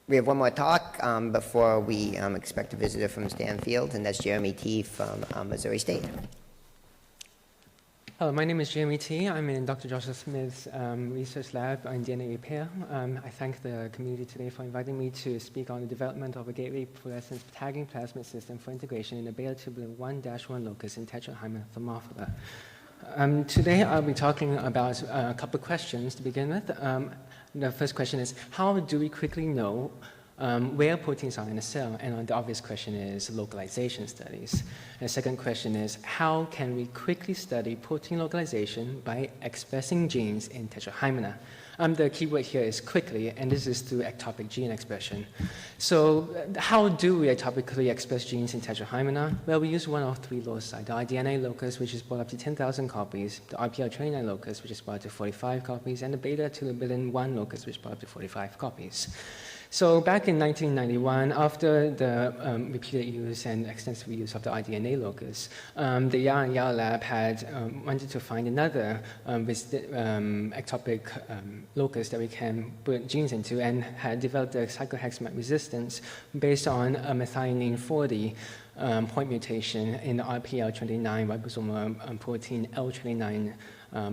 We have one more talk before we expect a visitor from Stanfield, and that's Jeremy T. from Missouri State. Hello, my name is Jeremy T. I'm in Dr. Joshua Smith's research lab on DNA repair. I thank the community today for inviting me to speak on the development of a gateway fluorescence tagging plasmid system for integration in the btu1-1 locus in tetrahymena thermophila. Today I'll be talking about a couple of questions to begin with. The first question is, how do we quickly know where proteins are in a cell? And the obvious question is localization studies. And the second question is, how can we quickly study protein localization by expressing genes in tetrahymena? The keyword here is quickly, and this is through ectopic gene expression. So how do we ectopically express genes in tetrahymena? Well, we use one of three loci: the DNA locus, which is brought up to 10,000 copies, the RPL29 locus, which is brought up to 45 copies, and the btu1 locus, which is brought up to 45 copies. So back in 1991, after the repeated use and extensive use of the iDNA locus, the Yao and Yao lab had wanted to find another ectopic locus that we can put genes into, and had developed a cyclohexamide resistance based on a methionine 40 point mutation in the RPL29 ribosomal protein L29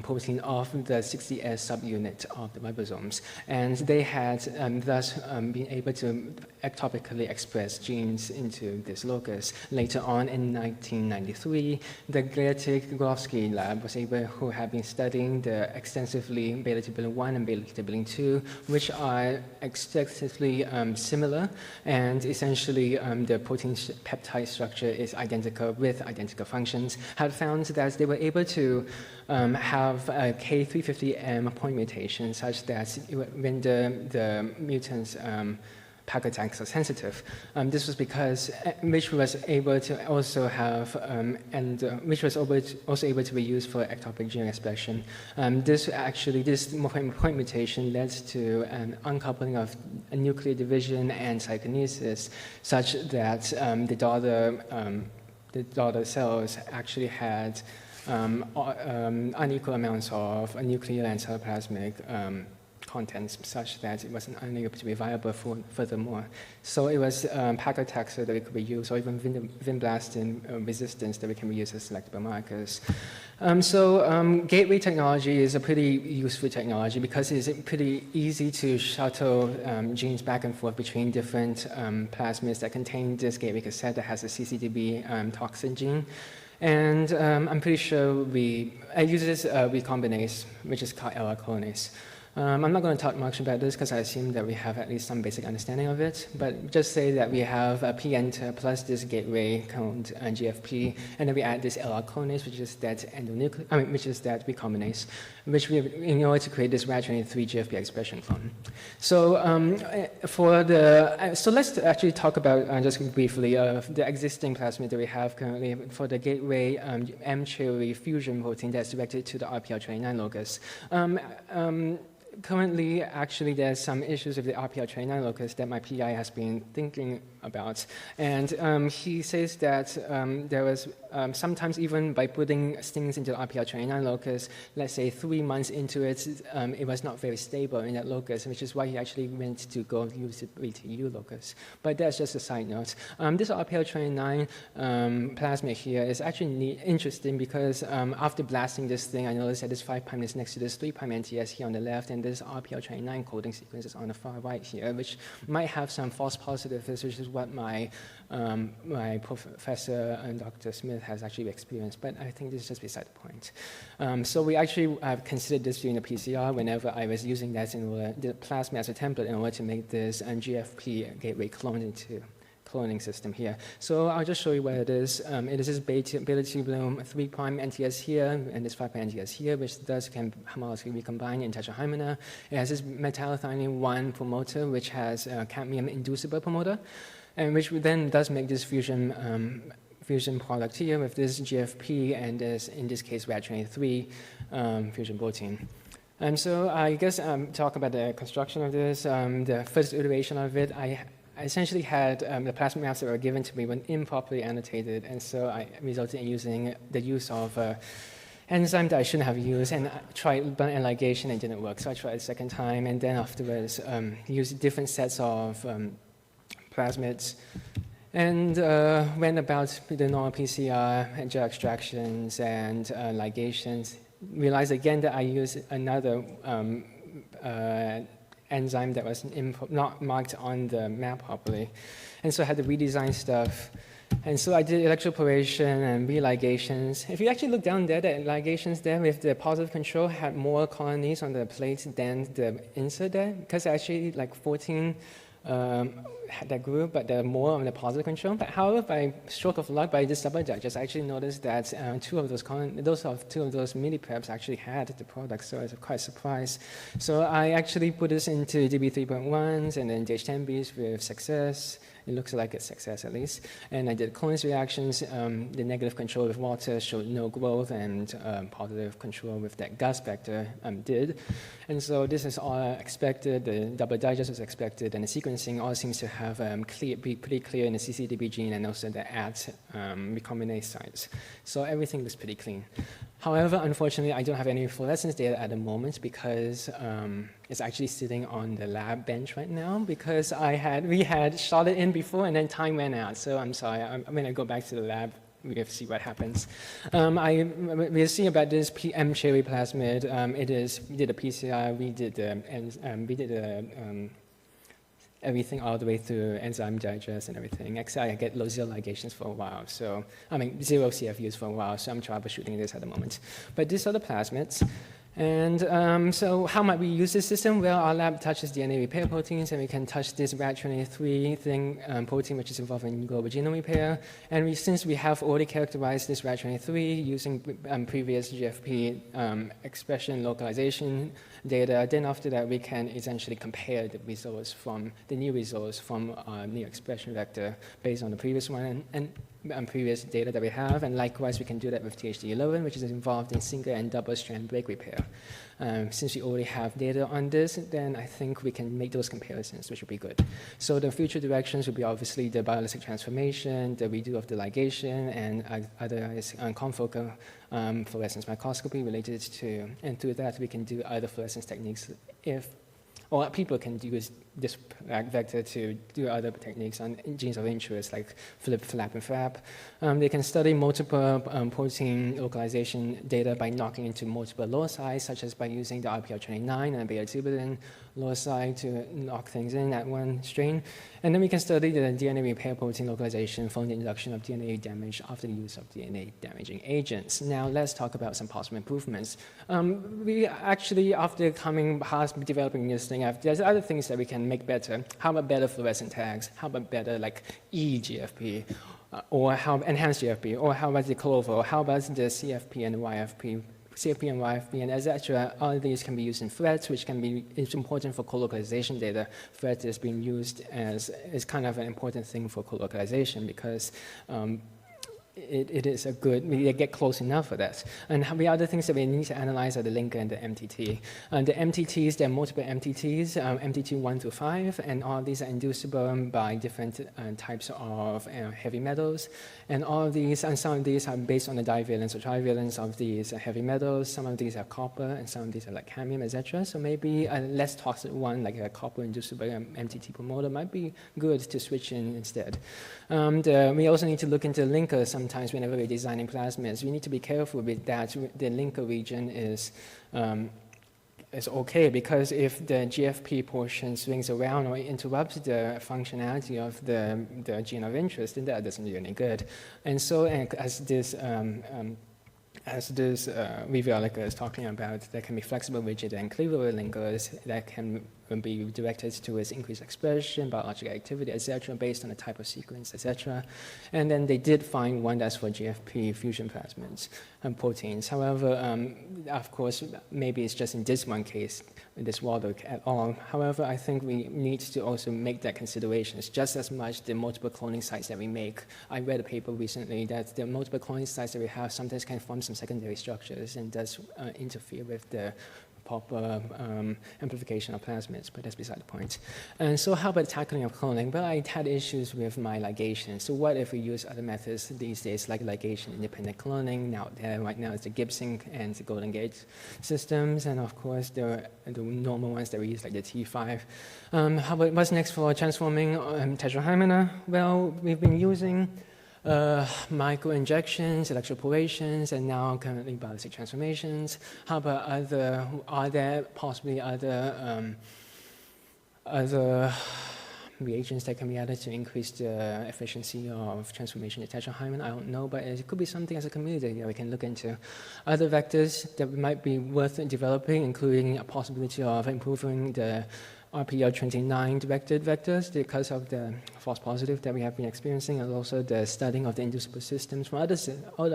protein of the 60S subunit of the ribosomes. And they had thus been able to ectopically express genes into this locus. Later on in 1993, the Gliatic-Gorofsky lab was able, who had been studying the extensively beta-tubulin-1 and beta-tubulin-2, which are extensively similar, and essentially the protein peptide structure is identical with identical functions, had found that they were able to have a K350M point mutation such that when the mutants paclitaxel are sensitive. This was because, which was able to also have, which was also able to be used for ectopic gene expression. This point mutation led to an uncoupling of a nuclear division and cytokinesis, such that the daughter cells actually had unequal amounts of nuclear and cytoplasmic contents, such that it was unable to be viable furthermore. So it was paclitaxel that it could be used, or even vinblastine resistance that we can use as selectable markers. Gateway technology is a pretty useful technology because it's pretty easy to shuttle genes back and forth between different plasmids that contain this gateway cassette that has a CCDB toxin gene. And I'm pretty sure it uses recombinase, which is called LR-colinase. I'm not going to talk much about this because I assume that we have at least some basic understanding of it, but just say that we have a p-enter plus this gateway called GFP, and then we add this LR-colinase, which is that which is that recombinase, which we in order to create this RAD23 GFP expression clone. So so let's actually talk about just briefly the existing plasmid that we have currently for the gateway M-cherry fusion protein that's directed to the RPL29 locus. Currently, actually, there's some issues with the RPL29 locus that my PI has been thinking about. And he says that there was sometimes even by putting things into the RPL29 locus, let's say 3 months into it, it was not very stable in that locus, which is why he actually went to go use the BTU locus. But that's just a side note. This RPL29 plasmid here is actually interesting because after blasting this thing, I noticed that this 5' is next to this 3' NTS here on the left, and this RPL29 coding sequence is on the far right here, which might have some false positives, which is what my professor and Dr. Smith has actually experienced, but I think this is just beside the point. So we actually have considered this during the PCR whenever I was using that the plasmid as a template in order to make this GFP gateway cloning system here. So I'll just show you what it is. It is this beta-tubulin 3' NTS here and this 5' NTS here, which can homologically recombine in tetrahymena. It has this metallothionein 1 promoter, which has a cadmium inducible promoter, and which then does make this fusion product here with this GFP and this, in this case, RAD23 fusion protein. And so I guess talk about the construction of this. The first iteration of it, I essentially had the plasmid maps that were given to me when improperly annotated, and so I resulted in using the use of enzyme that I shouldn't have used, and I tried blunt ligation and it didn't work. So I tried a second time, and then afterwards used different sets of plasmids, and went about the normal PCR and gel extractions and ligations. Realized again that I used another enzyme that was not marked on the map properly, and so I had to redesign stuff. And so I did electroporation and religations. If you actually look down there, the ligations there with the positive control had more colonies on the plate than the insert there, because actually like 14 had that group, but there are more on the positive control. But however, by stroke of luck, by this double digest, I actually noticed that two of those millipreps actually had the product, so I was quite surprised. So I actually put this into DB3.1s and then DH10Bs with success. It looks like it's success at least. And I did clones reactions. The negative control with water showed no growth, and positive control with that gas vector did. And so this is all expected. The double digest was expected, and the sequencing all seems to have be pretty clear in the CCDB gene and also the at recombinase sites. So everything looks pretty clean. However, unfortunately, I don't have any fluorescence data at the moment because it's actually sitting on the lab bench right now because we had shot it in before and then time ran out. So I'm sorry, I'm going to go back to the lab. We have to see what happens. We'll see about this cherry plasmid. We did a PCR, we did everything all the way through enzyme digest and everything. Actually, I get zero ligations for a while. So, zero CFUs for a while. So I'm troubleshooting this at the moment. But these are the plasmids. And so how might we use this system? Well, our lab touches DNA repair proteins, and we can touch this RAD23 protein, which is involved in global genome repair. And since we have already characterized this RAD23 using previous GFP expression localization data, then after that, we can essentially compare the results from the new results from our new expression vector based on the previous one and previous data that we have, and likewise we can do that with THD11, which is involved in single and double strand break repair. Since we already have data on this, then I think we can make those comparisons, which would be good. So the future directions would be obviously the bioelectric transformation, the redo of the ligation, and otherwise confocal fluorescence microscopy related to, and through that we can do other fluorescence techniques or people can use this vector to do other techniques on genes of interest like flip, flap, and frap. They can study multiple protein localization data by knocking into multiple loci, such as by using the RPL29 and beta-tubulin loci to knock things in at one strain. And then we can study the DNA repair protein localization from the induction of DNA damage after the use of DNA damaging agents. Now let's talk about some possible improvements. We actually, after coming past developing this thing, there's other things that we can make better. How about better fluorescent tags? How about better like eGFP? Or how enhanced GFP? Or how about the Clover? Or how about the CFP and YFP? CFP and YFP and etc. All of these can be used in threads, which it's important for co-localization data. Thread is being used as kind of an important thing for co-localization because it is a good, we get close enough for that. And the other things that we need to analyze are the linker and the MTT. The MTTs, there are multiple MTTs, MTT1 to 5, and all of these are inducible by different types of heavy metals. And all of these, and some of these are based on the divalence or trivalence of these heavy metals. Some of these are copper, and some of these are like cadmium, etc. So maybe a less toxic one, like a copper inducible MTT promoter, might be good to switch in instead. We also need to look into linkers. Sometimes whenever we're designing plasmids, we need to be careful with that. The linker region is okay, because if the GFP portion swings around or interrupts the functionality of the gene of interest, then that doesn't do any good. And so as this review linkers is talking about, there can be flexible, rigid, and cleavable linkers that can be directed towards increased expression, biological activity, etc., based on the type of sequence, etc. And then they did find one that's for GFP fusion plasmids and proteins. However, of course, maybe it's just in this one case, this Waldo at all. However, I think we need to also make that consideration. It's just as much the multiple cloning sites that we make. I read a paper recently that the multiple cloning sites that we have sometimes can form some secondary structures and does interfere with the proper amplification of plasmids, but that's beside the point. And so how about tackling of cloning? Well, I had issues with my ligation. So what if we use other methods these days, like ligation-independent cloning? Now, right now, it's the Gibson and the Golden Gate systems, and of course, the normal ones that we use, like the T5. How about what's next for transforming tetrahymena? Well, we've been using microinjections, electroporations, and now currently ballistic transformations. How about are there possibly other reagents that can be added to increase the efficiency of transformation of tetrahymen? I don't know, but it could be something as a community that we can look into. Other vectors that might be worth developing, including a possibility of improving the RPL29 directed vectors because of the false positive that we have been experiencing, and also the studying of the inducible systems from other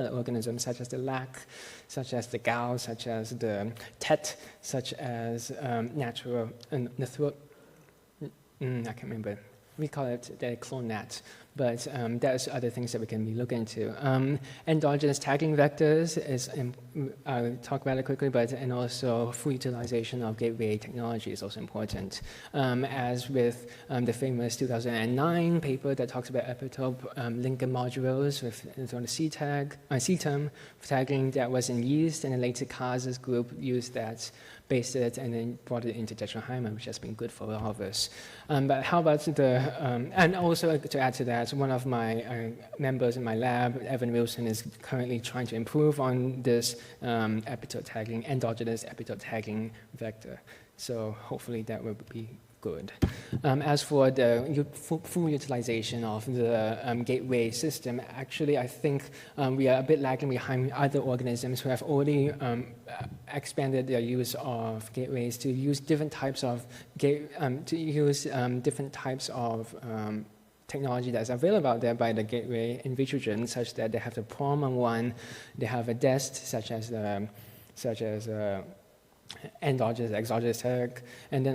organisms, such as the lac, such as the gal, such as the tet, such as natural, I can't remember. We call it the clone net, but there's other things that we can be looking into. Endogenous tagging vectors is, I'll talk about it quickly, and also full utilization of gateway technology is also important. As with the famous 2009 paper that talks about epitope linker modules with on the C-term tagging that was in yeast, and then later Kaz's group used that, based it, and then brought it into tetrahymen, which has been good for all of us. But how about and also to add to that, one of my members in my lab, Evan Wilson, is currently trying to improve on this epitope tagging, endogenous epitope tagging vector. So hopefully that will be good. As for the full utilization of the gateway system, actually I think we are a bit lagging behind other organisms who have already expanded their use of gateways to use different types of technology that's available out there by the gateway in vitrogen, such that they have the prom-1, they have a DEST, such as endogenous, exogenous tag, and then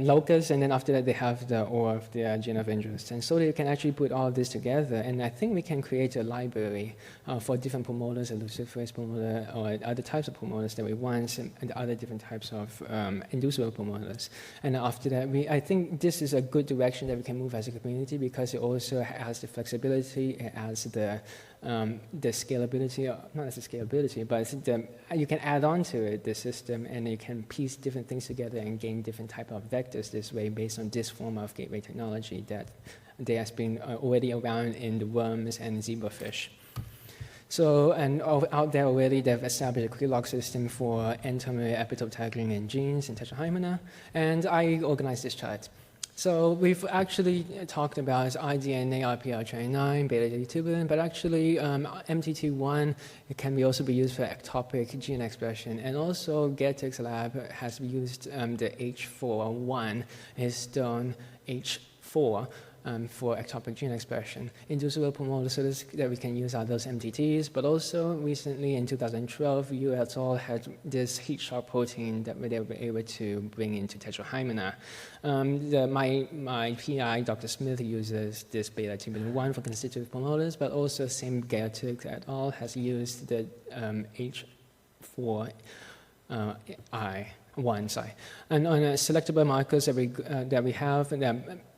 locus, and then after that they have the or of the gene of interest. And so you can actually put all of this together, and I think we can create a library for different promoters, a luciferase promoter, or other types of promoters that we want, and other different types of inducible promoters. And after that, I think this is a good direction that we can move as a community, because it also has the flexibility, it has the scalability, not as the scalability, but you can add on to it, the system, and you can piece different things together and gain different type of vectors this way based on this form of gateway technology that there has been already around in the worms and zebrafish. So, and out there already, they've established a quick log system for N-terminal epitope tagging in genes in tetrahymena, and I organized this chart. So we've actually talked about iDNA, RPL29, beta-tubulin, but actually MTT1 can also be used for ectopic gene expression. And also Gertig's lab has used the H4-1, histone H4, for ectopic gene expression. Inducible promoters that we can use are those MTTs, but also recently in 2012, you et al. Had this heat-shock protein that they were able to bring into tetrahymena. My PI, Dr. Smith, uses this beta-tubulin-1 for constitutive promoters, but also same Gertig et al. Has used the H4I1, and on selectable markers that we have,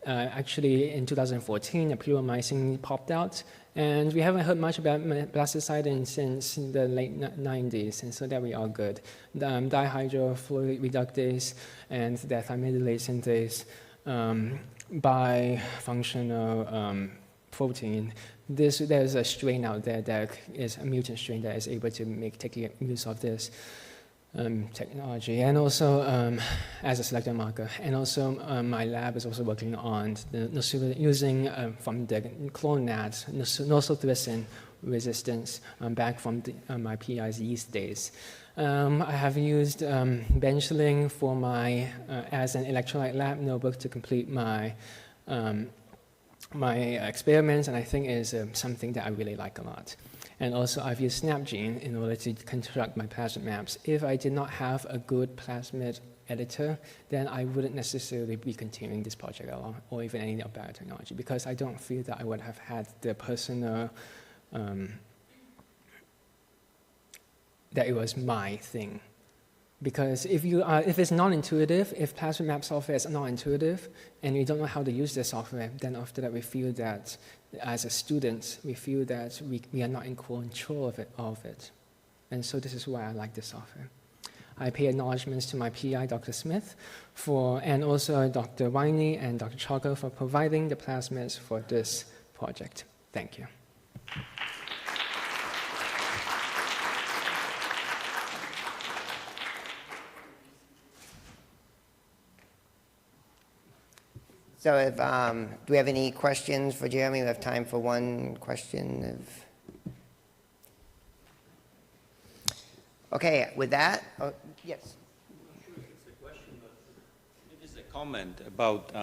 actually in 2014, a pluromycin popped out, and we haven't heard much about blastocidin since the late 90s, and so that we are good. The dihydrofluoric reductase and the thymidylate synthase bifunctional protein. There's a strain out there that is a mutant strain that is able to take use of this technology, and also as a selector marker. And also my lab is also working on using from the clone NAT, nosothricin resistance back from my PI's yeast days. I have used benchling for my as an electrolyte lab notebook to complete my my experiments, and I think it is something that I really like a lot. And also I've used SnapGene in order to construct my plasmid maps. If I did not have a good plasmid editor, then I wouldn't necessarily be continuing this project at all, or even any of biotechnology, because I don't feel that I would have had the personal, that it was my thing. Because if it's non-intuitive, if plasmid map software is non-intuitive, and we don't know how to use the software, then after that we feel that, as a student, we feel that we are not in control of it. And so this is why I like this software. I pay acknowledgements to my PI, Dr. Smith, and also Dr. Winey and Dr. Chalker for providing the plasmids for this project. Thank you. So if, do we have any questions for Jeremy? We have time for one question. Okay, with that, yes. I'm not sure if it's a question, but it is a comment about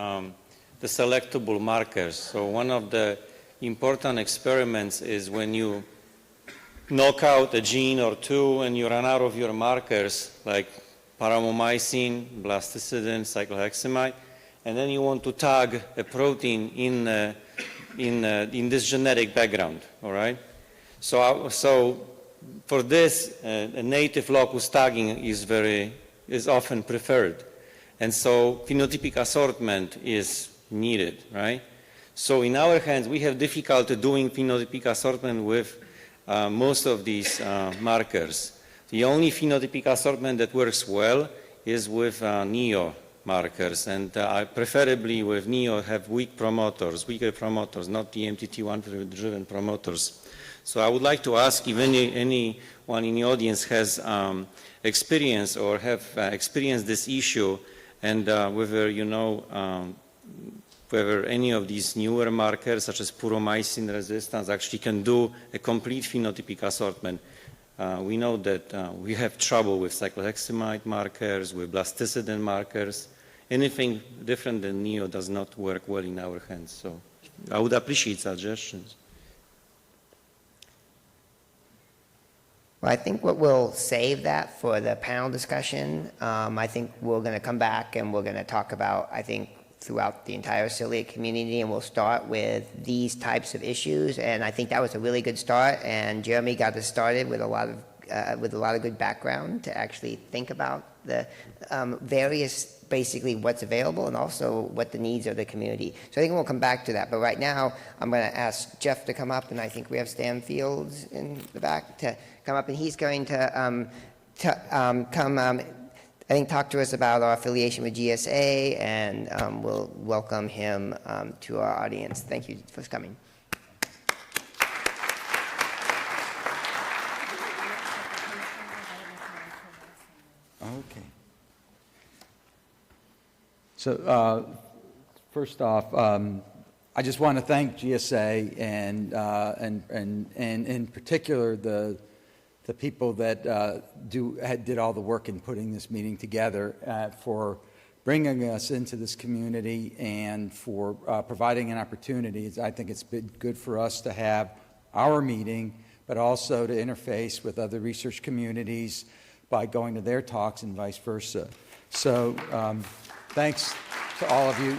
the selectable markers. So one of the important experiments is when you knock out a gene or two and you run out of your markers, like paramomycin, blastocidin, cyclohexamide, and then you want to tag a protein in this genetic background, all right? So for this, a native locus tagging is often preferred. And so phenotypic assortment is needed, right? So in our hands, we have difficulty doing phenotypic assortment with most of these markers. The only phenotypic assortment that works well is with NEO markers, and preferably with NEO have weaker promoters, not the MTT1 driven promoters. So I would like to ask if anyone in the audience has experience or have experienced this issue, and whether you know whether any of these newer markers, such as puromycin resistance, actually can do a complete phenotypic assortment. We know that we have trouble with cyclohexamide markers, with blastocidin markers. Anything different than NEO does not work well in our hands. So I would appreciate suggestions. Well, I think we'll save that for the panel discussion. I think we're going to come back and we're going to talk about, I think, throughout the entire Ciliate community, and we'll start with these types of issues. And I think that was a really good start, and Jeremy got us started with a lot of good background to actually think about the various, basically what's available and also what the needs of the community. So I think we'll come back to that. But right now, I'm going to ask Jeff to come up, and I think we have Stan Fields in the back to come up, and he's going to I think talk to us about our affiliation with GSA, and we'll welcome him to our audience. Thank you for coming. Okay. So first off, I just want to thank GSA and in particular the people that did all the work in putting this meeting together for bringing us into this community and for providing an opportunity. I think it's been good for us to have our meeting, but also to interface with other research communities by going to their talks and vice versa. So thanks to all of you.